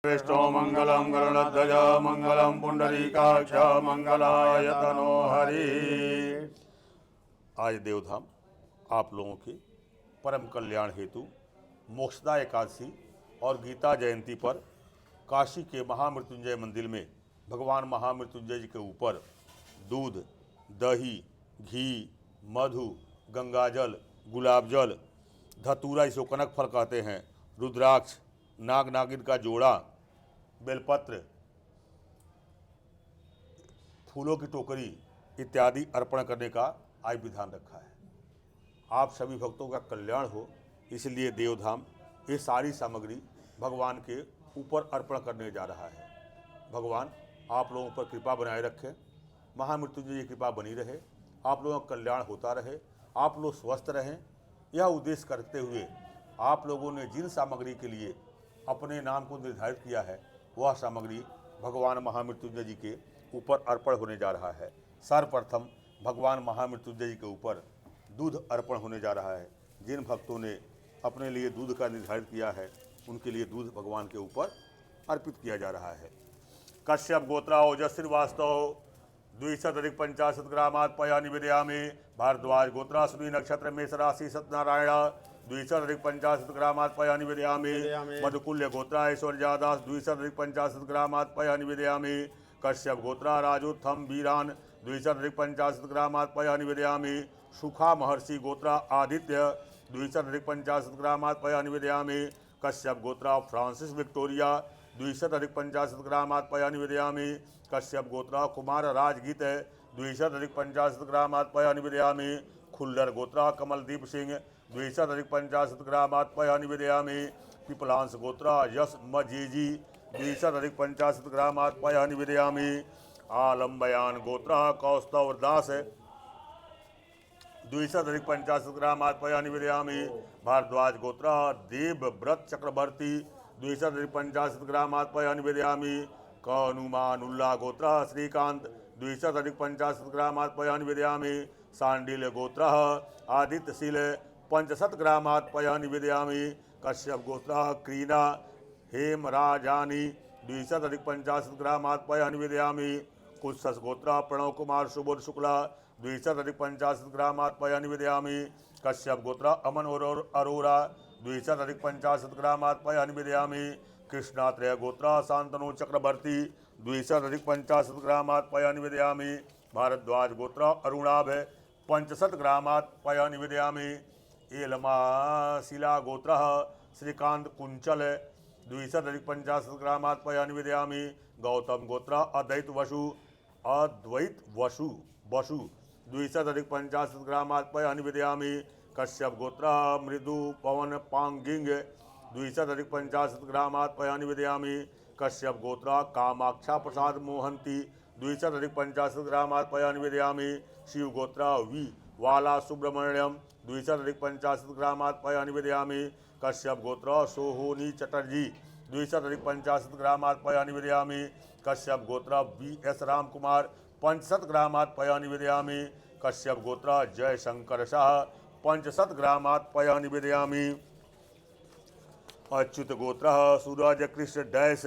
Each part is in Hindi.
विष्णु मंगलम गरुड़ध्वज मंगलम पुंडरीकाक्ष मंगलाय तनो हरि। आज देवधाम आप लोगों के परम कल्याण हेतु मोक्षदा एकादशी और गीता जयंती पर काशी के महामृत्युंजय मंदिर में भगवान महामृत्युंजय जी के ऊपर दूध, दही, घी, मधु, गंगाजल, गुलाब जल, धतूरा, इसको कनक फल कहते हैं, रुद्राक्ष, नाग नागिन का जोड़ा, बेलपत्र, फूलों की टोकरी इत्यादि अर्पण करने का आज विधान रखा है। आप सभी भक्तों का कल्याण हो, इसलिए देवधाम ये सारी सामग्री भगवान के ऊपर अर्पण करने जा रहा है। भगवान आप लोगों पर कृपा बनाए रखें, महामृत्युंजय की कृपा बनी रहे, आप लोगों का कल्याण होता रहे, आप लोग स्वस्थ रहें। यह उद्देश्य करते हुए आप लोगों ने जिन सामग्री के लिए अपने नाम को निर्धारित किया है, वह सामग्री भगवान महामृत्युंजय जी के ऊपर अर्पण होने जा रहा है। सर्वप्रथम भगवान महामृत्युंजय जी के ऊपर दूध अर्पण होने जा रहा है। जिन भक्तों ने अपने लिए दूध का निर्धारित किया है, उनके लिए दूध भगवान के ऊपर अर्पित किया जा रहा है। कश्यप गोत्रा ओजस्विवास्तव 250 ग्रामात् पया निवेदयामि। भारद्वाज गोत्रा अश्विनी नक्षत्र मेष राशि सत्यनारायण 250 ग्रामात् पया निवेदयामि। मधुकुल्य गोत्रा ऐश्वर्यादास 250 ग्रामात् पया निवेदयामि। कश्यप गोत्रा राजोत्थम वीरान 250 ग्रामात् पया निवेदयामि। सुखा महर्षि गोत्रा आदित्य 250 ग्रामात् पया निवेदयामि। कश्यप गोत्रा फ्रांसिस विक्टोरिया 250 ग्रामात् पया निवेदयामि। कश्यप गोत्रा कुमार राजगीत 250 ग्रामात् पया निवेदयामि। खुल्लर गोत्रा कमलदीप सिंह 250 ग्रामात् पया निवेदयामि। पिपलांश गोत्रा यश मजीजी 250 ग्रामात् पया निवेदयामि। आलम्बयान गोत्रा कौस्तव दास 250 ग्रामात् पया निवेदयामि। भारद्वाज गोत्रा देवव्रत चक्रवर्ती 250 ग्रामात् पया निवेदयामि। कनुमानुल्ला गोत्रा श्रीकांत 250 ग्रामात् पया निवेदयामि। सांडिल्य गोत्र आदित्यशील 50 ग्रामात् पया निवेदयामि। कश्यप गोत्रा क्रीना हेमराजानी 250 ग्रामात् पया निवेदयामि। कुत्सस गोत्रा प्रणव कुमार सुबोध शुक्ला 250 ग्रामात् पया निवेदयामि। कश्यप गोत्रा अमन अरोरा 250 ग्रामात् पया निवेदयामि। कृष्णात्रय गोत्रा शांतनु चक्रवर्ती 250 ग्रामात् पया निवेदयामि। भारद्वाज गोत्रा अरुणाभ 50 ग्रामात् पया निवेदयामि। एलमा शिला गोत्र श्रीकांत कुंचल 250 ग्रामात् पया निवेदयामि। गौतम गोत्रा अद्वैत वसु 250 ग्रामात् पया निवेदयामि। कश्यप गोत्रा मृदु पवन पांगिंग 250 ग्रामात् पया निवेदयामि। कश्यप गोत्रा कामाक्षा प्रसाद मोहंती 250 ग्रामात् पया निवेदयामि। शिव गोत्रा वी वाला सुब्रमण्यम 250 ग्रामात् पया निवेदयामि। कश्यप गोत्रा सोहोनी चटर्जी 250 ग्रामात् पया निवेदयामि। कश्यप गोत्रा BS राम कुमार 50 ग्रामात् पया निवेदयामि। कश्यप गोत्रा जयशंकर शाह 50 ग्रामात् पया निवेदयामि। अच्युत गोत्र सूरज कृष्ण डैश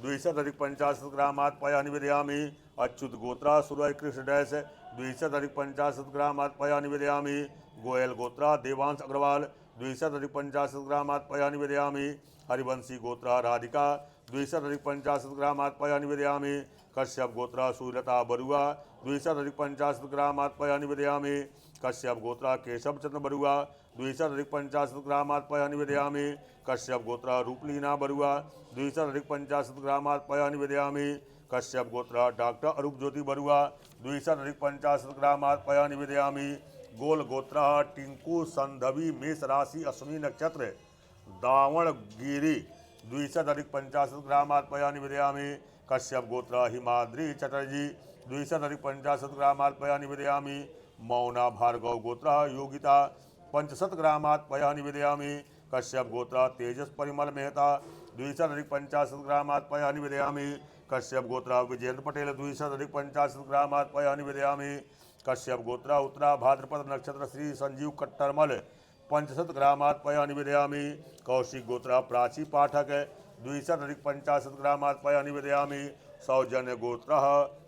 250 ग्रामात् पया निवेदयामि। अच्युत गोत्रा सूरज कृष्ण डैश 250 ग्रामात् पया निवेदयामि। गोयल गोत्रा देवांश अग्रवाल 250 ग्रामात् पया निवेदयामि। हरिवंशी गोत्रा राधिका 250 ग्रामात् पया निवेदयामि। कश्यप गोत्रा सुलता बरुआ 250 ग्रामात् पया निवेदयामि। कश्यप गोत्रा केशव चंद्र बरुआ 250 ग्रामात् पया निवेदयामि। कश्यप गोत्रा रूपलीना बरुआ 250 ग्रामात् पया निवेदयामि। कश्यप गोत्रा डॉक्टर अरूप ज्योति बरुआ 250 ग्रामात् पया निवेदयामि। गोल गोत्रा टिंकू संधवी मेष राशि अश्विनी नक्षत्र दावणगिरी 250 ग्रामात् पया निवेदयामि। कश्यप गोत्रा हिमाद्री चटर्जी 250 ग्रामात् पया निवेदयामि। मौना भार्गव गोत्रा योगिता 50 ग्रामात् पया निवेदयामि। कश्यप गोत्रा तेजस परिमल मेहता 250 ग्रामात् पया निवेदयामि। कश्यप गोत्रा विजेंद्र पटेल 250 ग्रामात् पया निवेदयामि। कश्यप गोत्रा उत्तरा भाद्रपद नक्षत्र श्री संजीव कट्टरमल 50 ग्रामात् पया निवेदयामि। कौशिक गोत्रा प्राची पाठक द्विशत-50 ग्रामात् पय निवेदयामि। सौजन्य गोत्र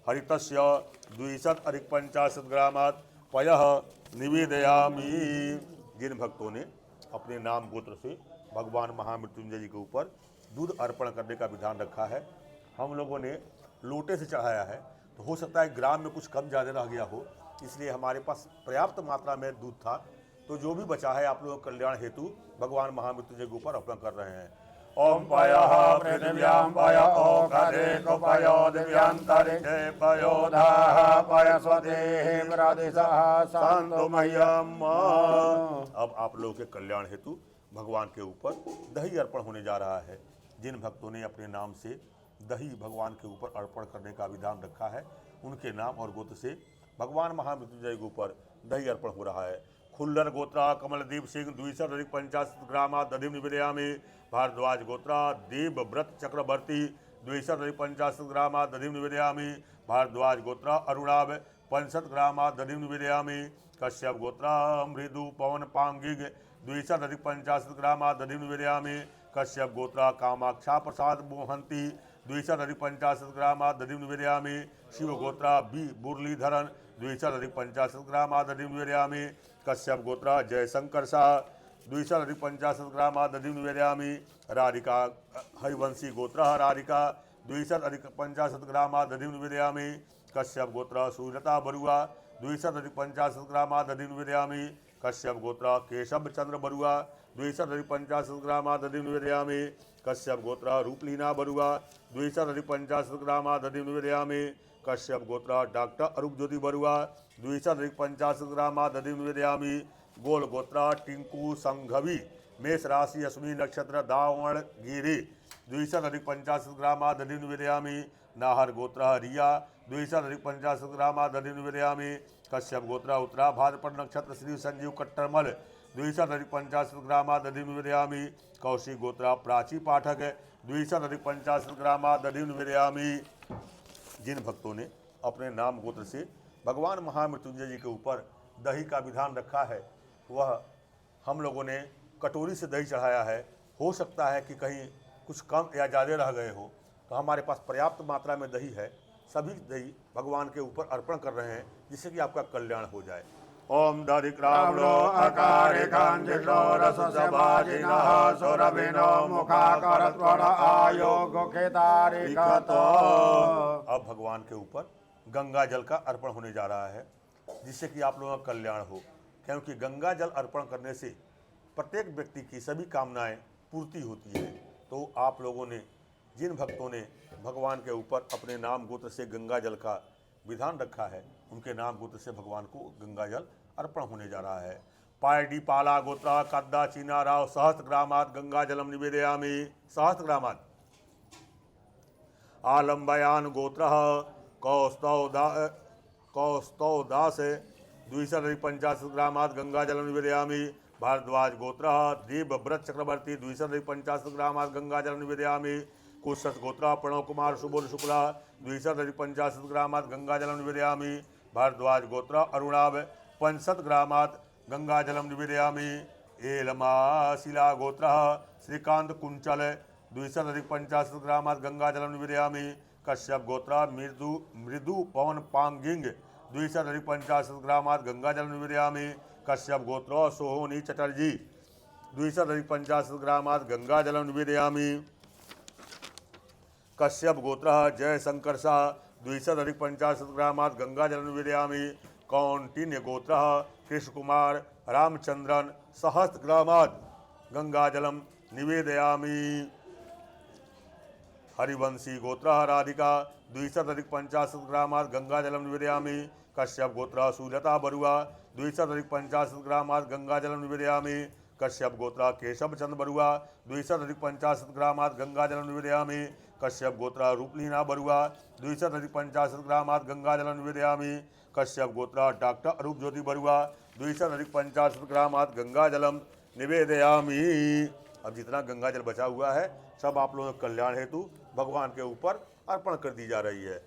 हरितस्य 250 ग्रामात् पयः निवेदयामि। जिन भक्तों ने अपने नाम गोत्र से भगवान महामृत्युंजय जी के ऊपर दूध अर्पण करने का विधान रखा है, हम लोगों ने लोटे से चढ़ाया है, तो हो सकता है ग्राम में कुछ कम ज़्यादा रह गया हो, इसलिए हमारे पास पर्याप्त मात्रा में दूध था, तो जो भी बचा है आप लोगों के कल्याण हेतु भगवान महामृत्युंजय के ऊपर अर्पण कर रहे हैं। ओम पयः पृथिव्यां पय ओखरे तो पयो दिव्यांतरिक्षे पयोधाः पय स्वदेहे प्रदिशः सन्तु मह्यम्। अब आप लोगों के कल्याण हेतु भगवान के ऊपर दही अर्पण होने जा रहा है। जिन भक्तों ने अपने नाम से दही भगवान के ऊपर अर्पण करने का विधान रखा है, उनके नाम और गोत्र से भगवान महामृत्युंजय के ऊपर दही अर्पण हो रहा है। खुल्लर गोत्रा कमलदीप सिंह 250 ग्रामा दधिम निवेदयामि। भारद्वाज गोत्रा देवव्रत चक्रवर्ती 250 ग्रामा दधिम निवेदयामि। भारद्वाज गोत्रा अरुणाभ 65 ग्रामा दधिम निवेदयामि। कश्यप गोत्रा मृदु पवन पांगिग 250 ग्रामा दधिम निवेदयामि। कश्यप गोत्रा कामाक्षा प्रसाद मोहंती 250 ग्रामा दधिम निवेदयामि। शिव गोत्रा बी मुरलीधरन 250 ग्रामा दधिम निवेदयामि। कश्यप गोत्रा जयशंकर शाह 250 ग्रामा दधिम निवेदयामि। राधिका हरिवंशी गोत्र राधिका 250 ग्रामा दधिम निवेदयामि। कश्यप गोत्र सूर्यता बरुआ 250 ग्रामा दधिम निवेदयामि। कश्यप गोत्र केशव चंद्र बरुआ 250 ग्रामा दधिम निवेदयामि। कश्यप गोत्र रूपलीना बरुआ 250 ग्रामा दधिम निवेदयामि। कश्यप गोत्र डॉक्टर अरूप ज्योति बरुआ 250 ग्रामा दधिम निवेदयामि। गोल गोत्र टिंकू संघवी मेष राशि अश्विनी नक्षत्र दावण गिरी 250 ग्रामा दधिम निवेदयामि। नाहर गोत्र रिया 250 ग्रामा दधिम निवेदयामि। कश्यप गोत्र उत्तरा भाद्रपद नक्षत्र श्री संजीव कट्टरमल 250 ग्रामा दधिम निवेदयामि। कौशिक गोत्र प्राची पाठक 250 ग्रामा दधिम निवेदयामि। जिन भक्तों ने अपने नाम गोत्र से भगवान महामृत्युंजय जी के ऊपर दही का विधान रखा है, वह हम लोगों ने कटोरी से दही चढ़ाया है। हो सकता है कि कहीं कुछ कम या ज़्यादा रह गए हो, तो हमारे पास पर्याप्त मात्रा में दही है, सभी दही भगवान के ऊपर अर्पण कर रहे हैं, जिससे कि आपका कल्याण हो जाए। ओम दधिक्रामणो अकारिकांजिलो रससभाजिनः सुरभिनो मुखाकरत्वण आयोगो केदारिकतो। अब भगवान के ऊपर गंगा जल का अर्पण होने जा रहा है, जिससे कि आप लोगों का कल्याण हो, क्योंकि गंगा जल अर्पण करने से प्रत्येक व्यक्ति की सभी कामनाएं पूर्ति होती है। तो आप लोगों ने, जिन भक्तों ने भगवान के ऊपर अपने नाम गोत्र से गंगा जल का विधान रखा है, उनके नाम गोत्र से भगवान को गंगा जल अर्पण होने जा रहा है। पायडी पाला गोत्रा कद्दा चीना राव 100 ग्रामात् गंगा जलम निवेदयामि। 100 ग्रामात्। आलम्बयान गोत्र कौस्तौदास 250 ग्रामात् गंगा जलम निवेदयामि। भारद्वाज गोत्र देवव्रत चक्रवर्ती 250 ग्रामात् गंगा जलम निवेदयामि। कुशस गोत्र प्रणव कुमार सुबोध शुक्ला 250 ग्रामात् गंगा जलम निवेदयामि। भारद्वाज गोत्र अरुणाभ 65 ग्रामात् गंगा जलम निवेदयामि। एलमा शिला गोत्र श्रीकांत कुंचल 250 ग्रामात् गंगा जलम निवेदयामि। कश्यप गोत्र मृदु पवन पांगिंग 250 ग्रामात् गंगा जलम निवेदयामि। कश्यप गोत्र सोहोनी चटर्जी 250 ग्रामात् गंगा जलम निवेदयामि। कश्यप गोत्र जयशंकर शाह 250 ग्रामात् गंगा जलम निवेदयामि। कौंटिन्य गोत्र कृष्ण कुमार रामचंद्रन 100 ग्रामात् गंगा जलम निवेदयामि। हरिवंशी गोत्र राधिका 250 ग्रामात् गंगा जलम निवेदयामि। कश्यप गोत्र सूर्यता बरुआ 250 ग्रामात् गंगा जलम निवेदयामि। कश्यप गोत्र केशव चंद्र बरुआ 250 ग्रामात् गंगा जलम निवेदयामि। कश्यप गोत्र रूपलीना बरुआ 250 ग्रामात् गंगा जलम निवेदयामि। कश्यप गोत्र डॉक्टर अरूप ज्योति बरुआ 250 ग्रामात् गंगा जलम निवेदयामि। अब जितना गंगा जल बचा हुआ है, सब आप लोगों के कल्याण हेतु भगवान के ऊपर अर्पण कर दी जा रही है।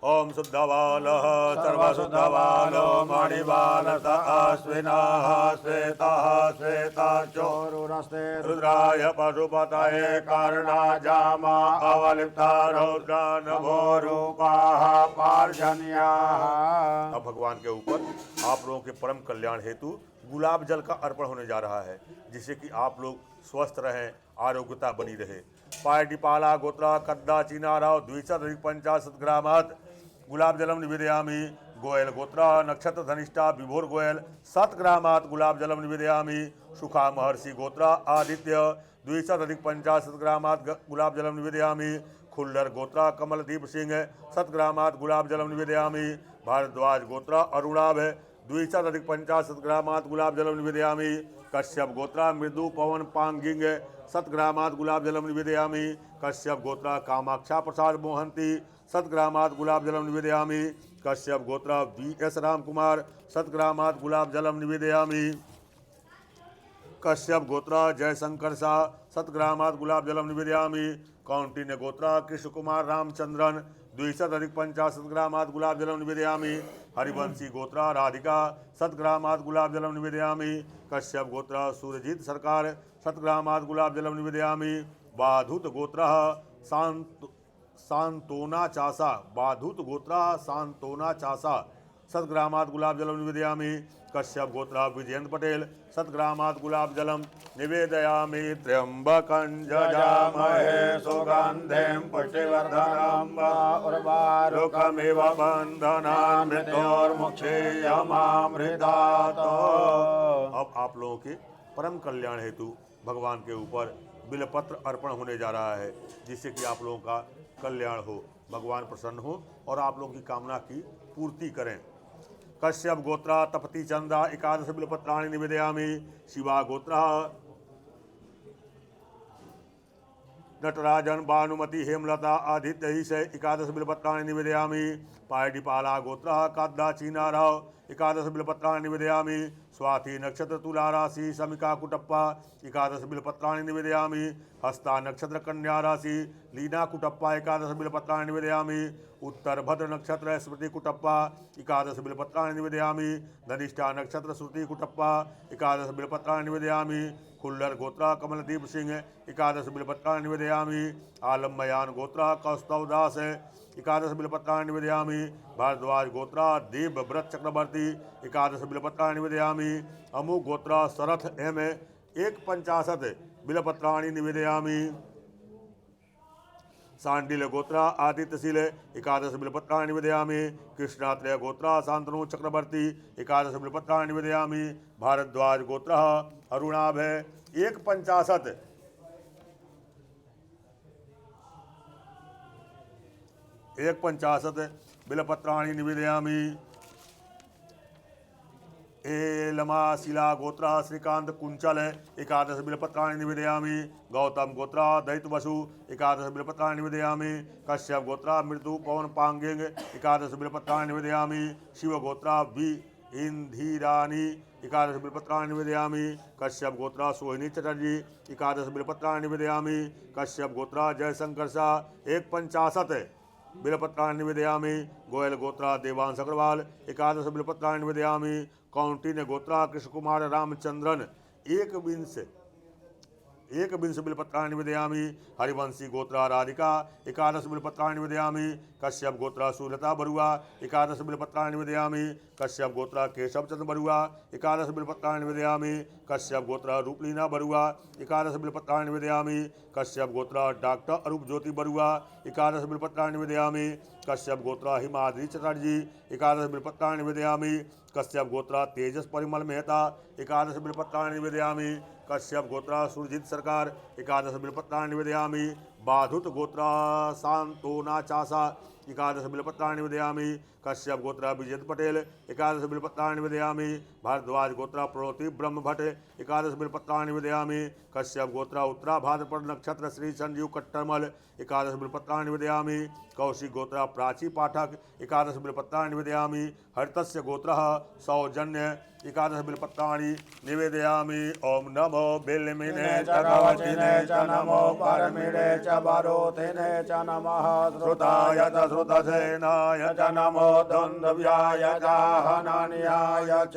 ओम शुद्धवालः सर्वशुद्धवालो मणिवालस अश्विनः श्वेतः श्वेतार्चो रुद्राय पशुपतये कर्णाजामा अवलिप्ता रौद्रा नभो रूपाः पार्जन्याः। अब भगवान के ऊपर आप लोगों के परम कल्याण हेतु गुलाब जल का अर्पण होने जा रहा है, जिससे कि आप लोग स्वस्थ रहें, आरोग्यता बनी रहे। पायटिपाला गोत्रा कद्दा चीनाराव 250 ग्रामात् गुलाब जलम निवेदयामि। गोयल गोत्रा नक्षत्र धनिष्ठा विभोर गोयल 7 ग्रामात् गुलाब जलम निवेदयामि। सुखा महर्षि गोत्रा आदित्य 250 ग्रामात् गुलाब जलम निवेदयामि। खुल्लर गोत्रा कमलदीप सिंह 7 ग्रामात् गुलाब जलम निवेदयामि। भारद्वाज गोत्रा अरुणाभ 250 ग्रामात् गुलाब जलम निवेदयामि। कश्यप गोत्रा मृदु पवन पांगिंग 7 ग्रामात् गुलाब जलम निवेदयामि। कश्यप गोत्रा कामाक्षा प्रसाद मोहंती 7 ग्रामात् गुलाब जलम निवेदयामि। कश्यप गोत्रा VS राम कुमार 7 ग्रामात् गुलाब जलम निवेदयामि। कश्यप गोत्रा जयशंकर शाह 7 ग्रामात् गुलाब जलम निवेदयामि। कौंडिन्य गोत्रा कृष्ण कुमार रामचंद्रन 250 ग्रामात् गुलाब जलम निवेदयामि। हरिवंशी गोत्रा राधिका 7 ग्रामात् गुलाब जलम निवेदयामि। कश्यप गोत्रा सूरजीत सरकार 7 ग्रामात् गुलाब जलम निवेदयामि। बाधुत गोत्र सांतोना चासा बाधुत गोत्रा सांतोना चासा 7 ग्रामात् गुलाब जलम निवेदयामि। कश्यप गोत्रा विजयेंद्र पटेल 7 ग्रामात् गुलाब जलम निवेदयामि। त्र्यंबकं जजामहे सुगंधिं पुष्टिवर्धनम् उर्वारुकमिव बन्धनान् मृत्योर्मुक्षीयमामृतात्। अब आप लोगों के परम कल्याण हेतु भगवान के ऊपर बिलपत्र अर्पण होने जा रहा है, जिससे कि आप लोगों का कल्याण हो, भगवान प्रसन्न हो और आप लोगों की कामना की पूर्ति करें। कश्यप गोत्रा तपति चंदा 11 बिलपत्राणि निवेदयामि। शिवा गोत्रा नटराजन भानुमति हेमलता आदित्य ही से 11 बिलपत्राणि निवेदयामि। पायडिपाला गोत्र काद्दा चीनाराव 11 बिलपत्राणि निवेदयामि। स्वाति नक्षत्र तुला राशि समिका कुटप्पा 11 बिलपत्राणि निवेदयामि। हस्ता नक्षत्र कन्या राशि लीना कुटप्पा 11 बिलपत्राणि निवेदयामि। उत्तर भद्र नक्षत्र स्मृति कुटप्पा 11 बिलपत्राणि निवेदयामि। धनिष्ठा नक्षत्र श्रुति कुटप्पा 11 बिलपत्राणि निवेदयामि। खुल्लर गोत्रा कमलदीप सिंह 11 बिलपत्राणि निवेदयामि। आलम्बयान गोत्रा कौस्तवदास 11 बिलपत्राणि निवेदयामि। भारद्वाज गोत्रा देवव्रत चक्रवर्ती 11 बिलपत्राणि निवेदयामि। अमुक गोत्रा शरथ एम 150 बिलपत्राणि निवेदयामि। सांडिल गोत्रा आदित्यशील 11 बिलपत्राणि निवेदयामि। कृष्णात्रय गोत्रा शांतनु चक्रवर्ती 11 बिलपत्राणि निवेदयामि। भारद्वाज गोत्र अरुणाभ 150 बिलपत्राणि निवेदयामि। एलमा शिला गोत्रा श्रीकांत कुंचल 11 बिलपत्राणि निवेदयामि। गौतम गोत्रा दैत वसु 11 बिलपत्राणि निवेदयामि। कश्यप गोत्रा मृदु पवन पांगिंग 11 बिलपत्राणि निवेदयामि। शिव गोत्रा वि इंधिरानी 11 बिलपत्राणि निवेदयामि। कश्यप गोत्रा सोहिनी चटर्जी 11 बिलपत्राणि निवेदयामि। कश्यप गोत्रा जयशंकर शाह 150 बिलपत्राणि निवेदयामि। गोयल गोत्रा देवांश अग्रवाल 11 बिलपत्राणि निवेदयामि। कौंडिन्य गोत्रा कृष्ण कुमार रामचंद्रन 1 बिलपत्राणि निवेदयामि। हरिवंशी गोत्रा राधिका 11 बिलपत्राणि निवेदयामि। कश्यप गोत्रा सुलता बरुआ 11 बिलपत्राणि निवेदयामि। कश्यप गोत्रा केशव चंद्र बरुआ 11 बिलपत्राणि निवेदयामि। कश्यप गोत्रा रूपलीना बरुआ 11 बिलपत्राणि निवेदयामि। कश्यप गोत्रा डॉक्टर अरूप ज्योति बरुआ 11 बिलपत्राणि निवेदयामि। कश्यप गोत्रा हिमाद्री चटर्जी 11 बिलपत्राणि निवेदयामि। कश्यप गोत्रा तेजस परिमल मेहता 11 बिलपत्राणि निवेदयामि। कश्यप गोत्रा सुरजीत सरकार 11 बिलपत्राणि निवेदयामि। बाधुत गोत्रा सांतोना चासा 11 बिलपत्राणि निवेदयामि। कश्यप गोत्रा विजेंद्र पटेल 11 बिलपत्राणि निवेदयामि। भारद्वाज गोत्रा प्रणोति ब्रह्म भट्ट 11 बिलपत्राणि निवेदयामि। कश्यप गोत्रा उत्तरा भाद्रपद नक्षत्र श्री संजीव कट्टरमल 11 बिलपत्राणि निवेदयामि। कौशिक गोत्रा प्राची पाठक 11 बिलपत्राणि निवेदयामि। हरितस्य गोत्र सौजन्य 11 बिलपत्राणि निवेदयामि। ओम नमो बिल्मिने च कवचिने च नमो परमिणे च च वरुतेने च नमः श्रुताय श्रुताय च श्रुतसेनाय च नमो दुन्दुभ्याय च हनन्याय च।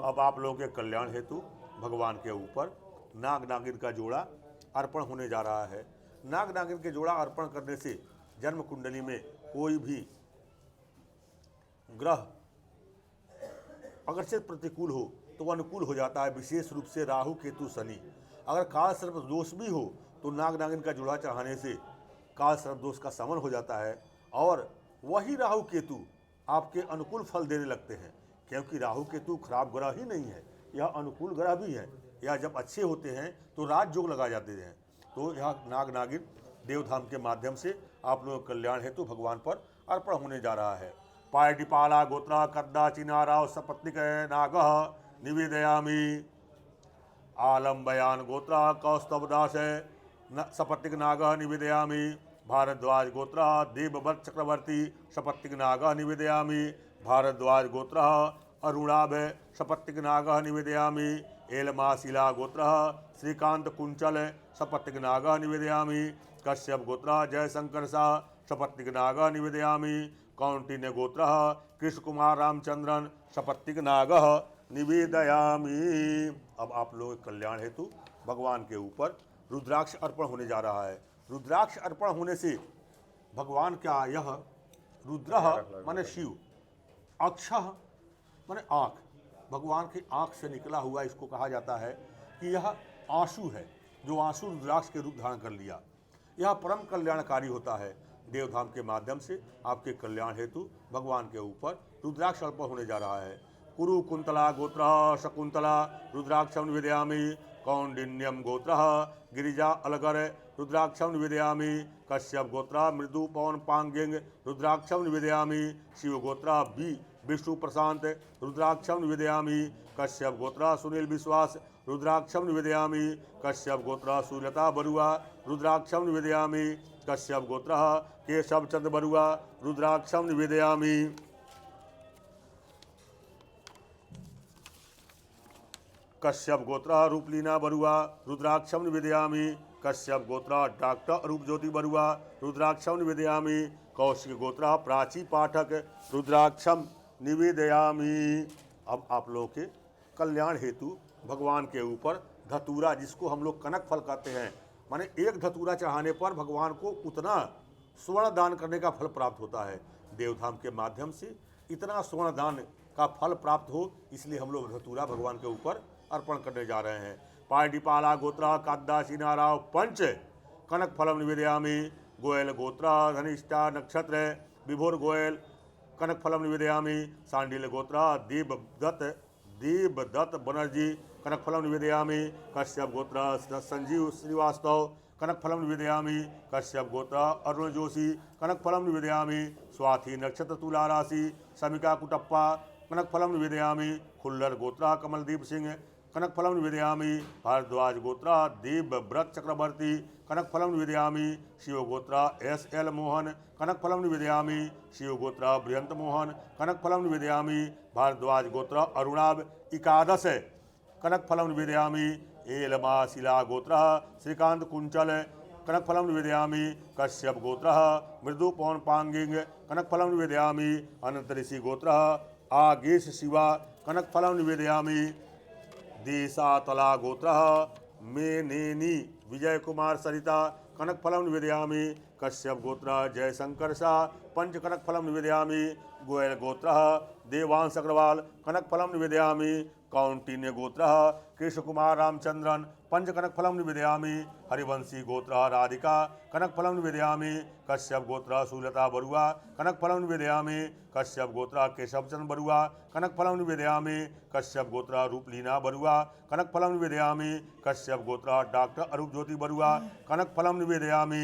अब आप लोगों के कल्याण हेतु भगवान के ऊपर नाग नागिन का जोड़ा अर्पण होने जा रहा है। नाग नागिन के जोड़ा अर्पण करने से जन्म कुंडली में कोई भी ग्रह अगर से प्रतिकूल हो तो वह अनुकूल हो जाता है, विशेष रूप से राहु केतु शनि। अगर काल सर्प दोष भी हो तो नाग नागिन का जोड़ा चढ़ाने से काल सर्प दोष का शमन हो जाता है और वही राहु केतु आपके अनुकूल फल देने लगते हैं, क्योंकि राहु केतु खराब ग्रह ही नहीं है, यह अनुकूल ग्रह भी है। यह जब अच्छे होते हैं तो राजयोग लगा जाते हैं। तो यह नाग नागिन देवधाम के माध्यम से आप लोगों के कल्याण हेतु भगवान पर अर्पण होने जा रहा है। पायटिपाला गोत्र कद्दा चिनाराव सपत्निक नाग निवेदयामी। आलम्बयान गोत्र कौस्तवदास सपत्निक नाग निवेदयामी। भारद्वाज गोत्र देवव्रत चक्रवर्ती सपत्निक नाग निवेदयामी। भारद्वाज गोत्र अरुणाभ सपत्निक नाग निवेदयामी। एलमाशिला गोत्र श्रीकांत कुंचल सपत्निक नाग निवेदयामी। कश्यप गोत्र जयशंकर शाह सपत्निक नाग निवेदयामी। कौंटिन्य गोत्र कृष्ण कुमार रामचंद्रन सपत्निक नाग निवेदयामी। अब आप लोग कल्याण हेतु भगवान के ऊपर रुद्राक्ष अर्पण होने जा रहा है। रुद्राक्ष अर्पण होने से भगवान का यह रुद्र माने शिव, अक्ष माने आँख, भगवान की आँख से निकला हुआ इसको कहा जाता है कि यह आंसू है, जो आंसू रुद्राक्ष के रूप धारण कर लिया। यह परम कल्याणकारी होता है। देवधाम के माध्यम से आपके कल्याण हेतु भगवान के ऊपर रुद्राक्ष अर्पण होने जा रहा है। कुरु कुंतला गोत्र शकुंतला रुद्राक्षम निवेदयामी। कौंडिन्यम गोत्र गिरिजा अलगर रुद्राक्षम निवेदयामी। कश्यप गोत्र मृदु पवन पांगिंग रुद्राक्षम निवेदयामी। शिव गोत्र बी विष्णु प्रशांत रुद्राक्षम निवेदयामी। कश्यप गोत्र सुनील विश्वास रुद्राक्षम निवेदयामी। कश्यप गोत्र सुलता बरुआ रुद्राक्षम निवेदयामी। कश्यप गोत्र केशव चंद्र बरुआ रुद्राक्षम निवेदयामी। कश्यप गोत्र रूपलीना बरुआ रुद्राक्षम निवेदयामी। कश्यप गोत्र डॉक्टर अरूप ज्योति बरुआ रुद्राक्षम निवेदयामी। कौशिक गोत्र प्राची पाठक रुद्राक्षम निवेदयामी। अब आप लोगों के कल्याण हेतु भगवान के ऊपर धतूरा, जिसको हम लोग कनक फल कहते हैं, माने एक धतूरा चढ़ाने पर भगवान को उतना स्वर्ण दान करने का फल प्राप्त होता है। देवधाम के माध्यम से इतना स्वर्ण दान का फल प्राप्त हो, इसलिए हम लोग धतूरा भगवान के ऊपर अर्पण करने जा रहे हैं। पायडिपाला गोत्र काद्दासी नाराव पंच कनक फलम निवेदयामी। गोयल गोत्र धनिष्ठा नक्षत्र विभोर गोयल कनक फलम निवेदयामी। सांडिल गोत्र देवदत्त बनर्जी कनक फलम निवेदयामी। कश्यप गोत्र संजीव श्रीवास्तव कनक फलम निवेदयामी। कश्यप गोत्र अरुण जोशी कनक फलम निवेदयामी। स्वाति नक्षत्र तुला राशि समिका कुटप्पा कनक फलम निवेदयामी। खुल्लर गोत्र कमलदीप सिंह कनक फलम निवेदयामी। भारद्वाज गोत्र देवव्रत चक्रवर्ती कनक फलम निवेदयामी। शिव गोत्र एस.एल. मोहन कनक फलम निवेदयामी। शिव गोत्र बृहंत मोहन कनक फलम निवेदयामी। भारद्वाज गोत्र अरुणाभ एकादश कनक फलम निवेदयामी। एलमा शिला गोत्र श्रीकांत कुंचल कनक फलम निवेदयामी। कश्यप गोत्र मृदु पवन पांगिंग कनक फलम निवेदयामी। अनंत ऋषि गोत्र आगेश शिवा कनक फलम निवेदयामी। देशातला गोत्र मेनेनी विजय कुमार सरिता कनक फलम निवेदयामी। कश्यप गोत्र जयशंकर शाह पंच कनक फलम निवेदयामी। गोयल गोत्र देवांश अग्रवाल कनक फलम निवेदयामी। कौंटिन्य गोत्र कृष्ण कुमार रामचंद्रन पंच कनक फलम निवेदयामी। हरिवंशी गोत्र राधिका कनक फलम निवेदयामी। कश्यप गोत्र सुलता बरुआ कनक फलम निवेदयामी। कश्यप गोत्र केशवचंद्र बरुआ कनक फलम निवेदयामी। कश्यप गोत्र रूपलीना बरुआ कनक फलम निवेदयामी। कश्यप गोत्र डॉक्टर अरूप ज्योति बरुआ कनक फलम निवेदयामी।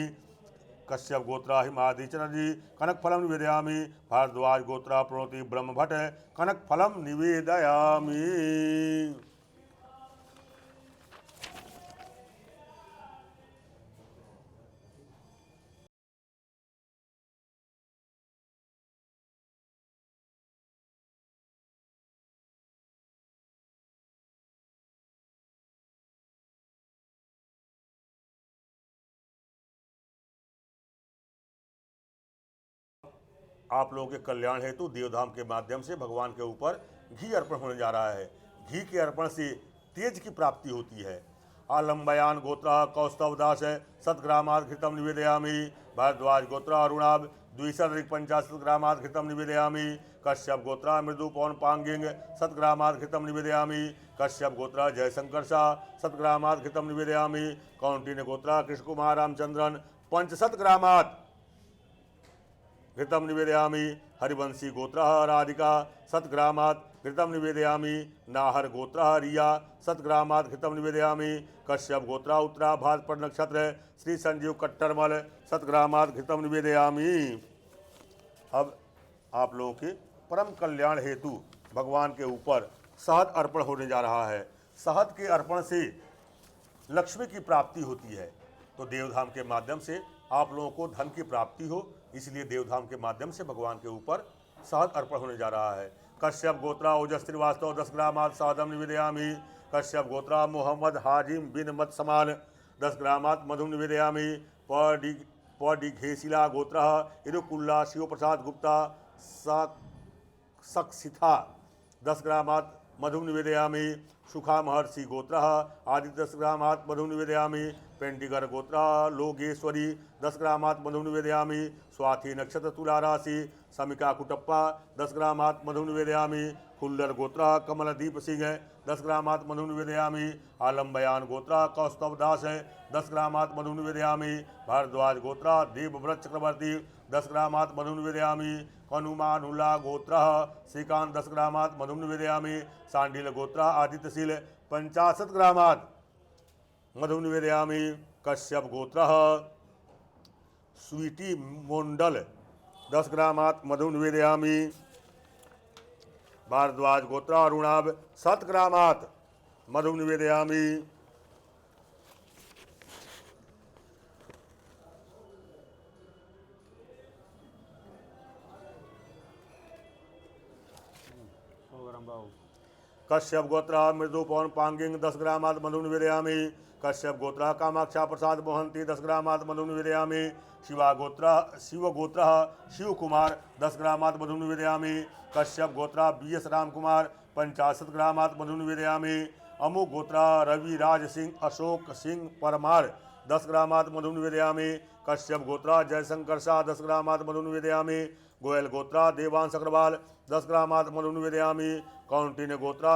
कश्यप गोत्र हिमाद्री चटर्जी कनक फलम निवेदयामी। भारद्वाज गोत्र प्रणोति ब्रह्म भट्ट कनक फलम निवेदयामी। आप लोगों के कल्याण हेतु देवधाम के माध्यम से भगवान के ऊपर घी अर्पण होने जा रहा है। घी के अर्पण से तेज की प्राप्ति होती है। आलम्बयान गोत्र कौस्तव दास सतग्रामात् घृतम निवेदयामि। भारद्वाज गोत्र अरुणाभ 250 ग्रामात् घृतम निवेदयामि। कश्यप गोत्र मृदु पवन पांगिंग 7 ग्रामात् घृतम निवेदयामि। कश्यप गोत्र जयशंकर शाह 7 ग्रामात् घृतम निवेदयामि। कौंडिन्य गोत्र कृष्ण कुमार रामचंद्रन 500 ग्रामात् घृतम निवेदयामि। हरिवंशी गोत्र राधिका 7 ग्रामात् घृतम निवेदयामि। नाहर गोत्र रिया 7 ग्रामात् घृतम निवेदयामि। कश्यप गोत्र उत्तरा भाद्रपद नक्षत्र श्री संजीव कट्टरमल 7 ग्रामात् घृतम निवेदयामि। अब आप लोगों के परम कल्याण हेतु भगवान के ऊपर शहद अर्पण होने जा रहा है। शहद के अर्पण से लक्ष्मी की प्राप्ति होती है। तो देवधाम के माध्यम से आप लोगों को धन की प्राप्ति हो, इसलिए देवधाम के माध्यम से भगवान के ऊपर शहद अर्पण होने जा रहा है। कश्यप गोत्रा ओजस श्रीवास्तव 10 ग्रामात् शहदम निवेदयामि। कश्यप गोत्रा मोहम्मद हाजिम बिन मत समान 10 ग्रामात् मधु निवेदयामि। पडिघेशिला गोत्र इरुकुल्ला शिव प्रसाद गुप्ता सक्सिथा 10 ग्रामात् मधु निवेदयामि। सुखा महर्षि गोत्र आदित्य 10 ग्रामात् मधु निवेदयामि। पेंटिगर गोत्र लोगेश्वरी 10 ग्रामात् मधु निवेदयामि। स्वाति नक्षत्र तुला राशि समिका कुटप्पा 10 ग्रामात् मधु निवेदयामि। खुल्लर गोत्र कमलदीप सिंह 10 ग्रामात् मधु निवेदयामि। आलम्बयान गोत्र कौस्तव दास 10 ग्रामात् मधु निवेदयामि। भारद्वाज गोत्र देवव्रत चक्रवर्ती 10 ग्रामात् मधु निवेदयामि। कनुमानुला गोत्र श्रीकांत 10 ग्रामात् मधु निवेदयामि। सांडिल गोत्र आदित्यशील 50 ग्रामात् मधु निवेदयामि। कश्यप गोत्र स्वीटी मोंडल 10 ग्रामात् मधु निवेदयामि। भारद्वाज गोत्र अरुणाभ 7 ग्रामात् मधु निवेदयामि। कश्यप गोत्र मृदु पवन पांगिंग 10 ग्रामात् मधु निवेदयामि। कश्यप गोत्र कामाक्षा प्रसाद मोहंती 10 ग्रामात् मधु निवेदयामि। शिव गोत्र शिव कुमार 10 ग्रामात् मधु निवेदयामि। कश्यप गोत्र BS राम कुमार 50 ग्रामात् मधु निवेदयामि। अमुक गोत्र रवि राज सिंह अशोक सिंह परमार 10 ग्रामात् मधु निवेदयामि। कश्यप गोत्र जयशंकर शाह 10 ग्रामात् मधु निवेदयामि। गोयल गोत्र देवांश अग्रवाल 10 ग्रामात् मधु निवेदयामि। कौंडिन्य गोत्र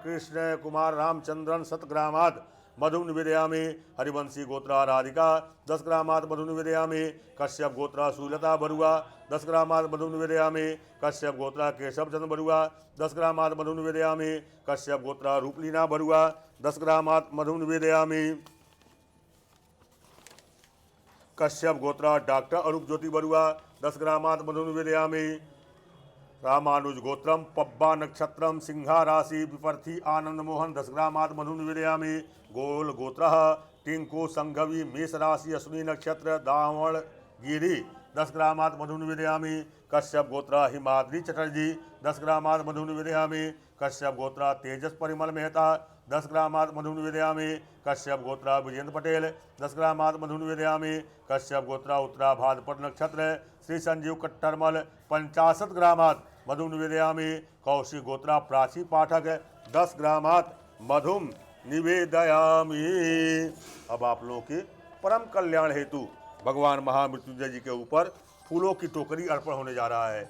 कृष्ण कुमार रामचंद्रन 7 ग्रामात् मधु निवेदयामि। हरिवंशी गोत्र राधिका 10 ग्रामात् मधु निवेदयामि। कश्यप गोत्र सुलता बरुआ 10 ग्रामात् मधु निवेदयामि। कश्यप गोत्र केशव चंद्र बरुआ 10 ग्रामात् मधु निवेदयामि। कश्यप गोत्र रूपलीना बरुआ 10 ग्रामात् मधु निवेदयामि। कश्यप गोत्र डॉक्टर अरूप ज्योति बरुआ 10 ग्रामात् मधु निवेदयामि। रामानुज गोत्रम पब्बा नक्षत्रम सिंहा राशि विपर्थी आनंद मोहन 10 ग्रामात् मधु निवेदयामि। गोल गोत्र टिंको संघवी मेष राशि अश्विनी नक्षत्र दावण गिरी 10 ग्रामात् मधु निवेदयामि। कश्यप गोत्र हिमाद्री चटर्जी 10 ग्रामात् मधु निवेदयामि। कश्यप गोत्र तेजस परिमल मेहता 10 ग्रामात् मधु निवेदयामि। कश्यप गोत्र विजेंद्र पटेल 10 ग्रामात् मधु निवेदयामि। कश्यप गोत्र उत्तरा भाद्रपद नक्षत्र श्री संजीव कट्टरमल 50 ग्रामात् मधु निवेदयामि। कौशिक गोत्र प्राची पाठक 10 ग्रामात् मधु निवेदयामि। अब आप लोगों के परम कल्याण हेतु भगवान महामृत्युंजय जी के ऊपर फूलों की टोकरी अर्पण होने जा रहा है,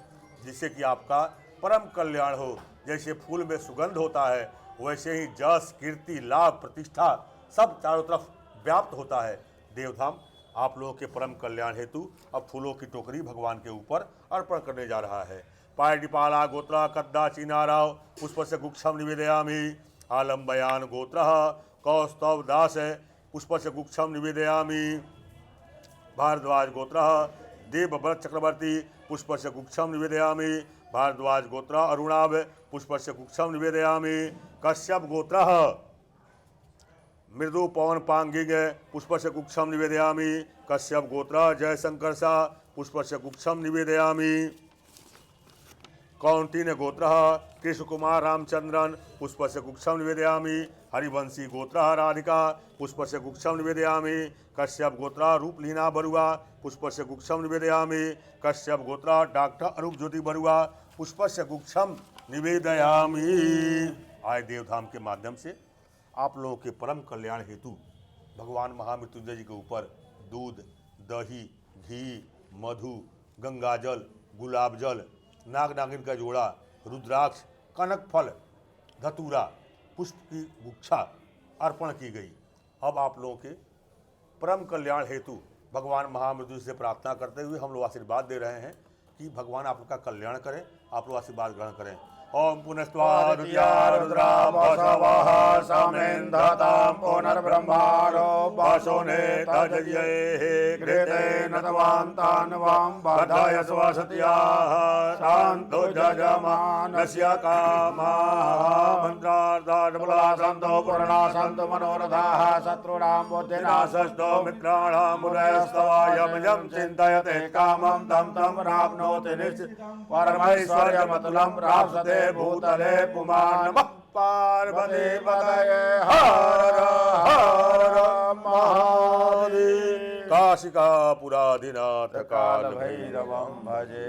जिससे कि आपका परम कल्याण हो। जैसे फूल में सुगंध होता है, वैसे ही जस कीर्ति लाभ प्रतिष्ठा सब चारों तरफ व्याप्त होता है। देवधाम आप लोगों के परम कल्याण हेतु अब फूलों की टोकरी भगवान के ऊपर अर्पण करने जा रहा है। पायडिपाला गोत्र कद्दा चीनाराव पुष्प से गुक्षम निवेदयामि। आलम्बयान गोत्र कौस्तव दास पुष्प से गुक्षम निवेदयामि। भारद्वाज गोत्र देवव्रत चक्रवर्ती पुष्प से गुक्षम निवेदयामि। भारद्वाज गोत्र अरुणाभ पुष्प से गुक्षम निवेदयामि। कश्यप गोत्र मृदु पवन पांगिंग पुष्प से गुक्षम निवेदयामि। कश्यप गोत्र जयशंकर शाह पुष्प से गुक्षम निवेदयामि। कौंडिन्य गोत्र कृष्ण कुमार रामचंद्रन पुष्पस्य गुच्छं निवेदयामि। हरिवंशी गोत्रः राधिका पुष्पस्य गुच्छं निवेदयामि। कश्यप गोत्रा रूपलीना बरुआ पुष्पस्य गुच्छं निवेदयामि। कश्यप गोत्रा डॉक्टर अरूप ज्योति बरुआ पुष्पस्य गुच्छं निवेदयामि। आय देवधाम के माध्यम से आप लोगों के परम कल्याण हेतु भगवान महामृत्युंजय जी के ऊपर दूध, दही, घी, मधु, गंगाजल, गुलाब जल, नाग नागिन का जोड़ा, रुद्राक्ष, कनक फल, धतूरा, पुष्प की गुच्छा अर्पण की गई। अब आप लोगों के परम कल्याण हेतु भगवान महामृत्यु से प्रार्थना करते हुए हम लोग आशीर्वाद दे रहे हैं कि भगवान आप लोग का कल्याण करें, आप लोग आशीर्वाद ग्रहण करें। ओम पुनस्त्वा द्वितीया रुद्रा बसवः समेन्धतां पुनर्ब्रह्माणो वसुने तजये कृतेन तवान्तान् वां वर्धय स्वसत्याः शान्तो जजमानस्य कामाः मन्त्रार्थान् सन्तो पूर्णा सन्तु मनोरथाः शत्रूणां बुद्धिनाशस्तो मित्राणां मुनयस्तव यं चिन्तयते कामं तं तं प्राप्नोति निश्चितं परमैश्वर्यमतुलं प्राप्स्यते भूतले पुमान् नमः पार्वती पतये हर हर महादेव। काशिका पुराधिनाथ काल कालभैरवं भजे।